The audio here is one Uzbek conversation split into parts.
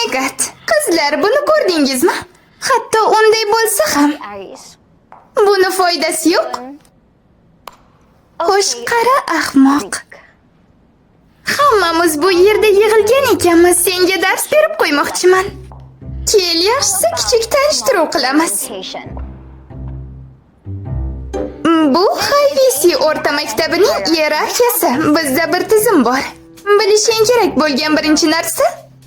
my god. Qizlar, buni ko'rdingizmi? Hatto unday bo'lsa ham Aries. buni foydasi yo'q. Xo'sh, qara ahmoq. Hammamiz bu yerda yig'ilgan ekanmiz. Senga dars berib qo'ymoqchiman. Kel, yaxshisi kichik tanishtiruv qilamiz. Patient. Bu Hayvisi o'rta maktabining iyerarxiyasi. Bizda bir tizim bor. Bilishing kerak bo'lgan birinchi narsa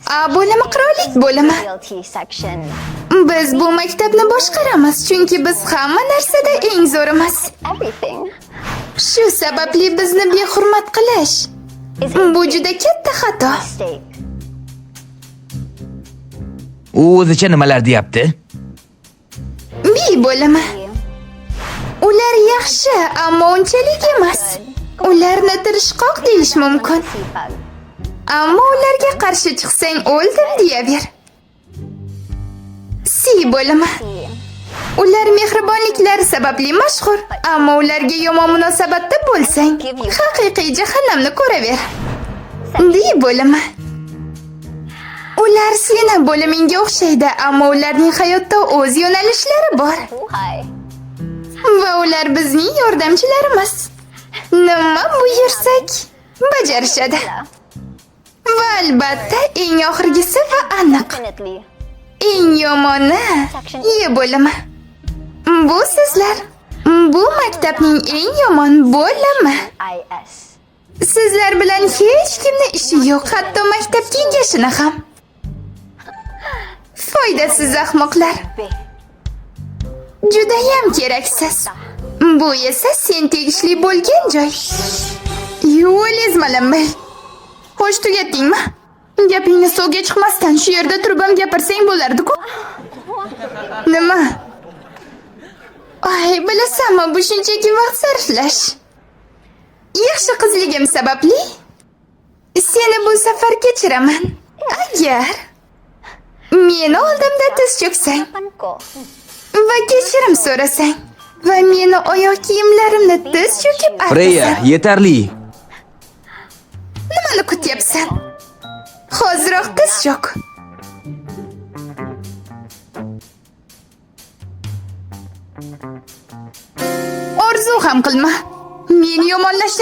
A bo'limi qirollik bo'limi. Loyalty section. Biz bu maktabni boshqaramiz, chunki biz hamma narsada eng zo'rimiz. Everything Shu sababli bizni behurmat qilish is a bu juda katta xato. mistake. U o'zicha nimalar deyapti? B bo'limi. Ular yaxshi, ammo unchalik emas. Ularni tirishqoq deyish mumkin. Seabug. Ammo ularga qarshi chiqsang o'ldim deyaver. C bo'limi. Ular mehribonliklari sababli mashhur, ammo ularga yomon munosabatda bo'lsang, haqiqiy jahannamni ko'raver. D bo'limi. Ular seni bo'limingga o'xshaydi, ammo ularning hayotda o'z yo'nalishlari bor. Too high. Va ular bizning yordamchilarimiz. Nima buyursak, bajarishadi. Va albatta eng oxirgisi va aniq. Definitely. Eng yomoni Y bo'limi. Bu sizlar. Bu maktabning eng yomon bo'limi. IS. Sizlar bilan hech kimning ishi yo'q, hatto maktab kengashini ham. Foydasiz ahmoqlar. B. Judayam keraksiz. Bu esa sen tegishli bo'lgan joy. Yo'lizmalanmay. Xo'sh, tugatdingmi? Gapingni suvga chiqmasdan shu yerda turib ham gapirsang bo'lardi-ku. Nima? Ay, bilasanmi, bu shunchaki vaqt sarflash. Yaxshi qizligim sababli seni bu safar kechiraman. Agar meni oldimda tiz cho'ksang Panko. va kechirim so'rasang va meni oyoq kiyimlarimni tiz cho'kib Freya, artasang, yetarli. nimani kutyapsan? Hoziroq tiz cho'k. Orzu ham qilma. Meni yomonlashni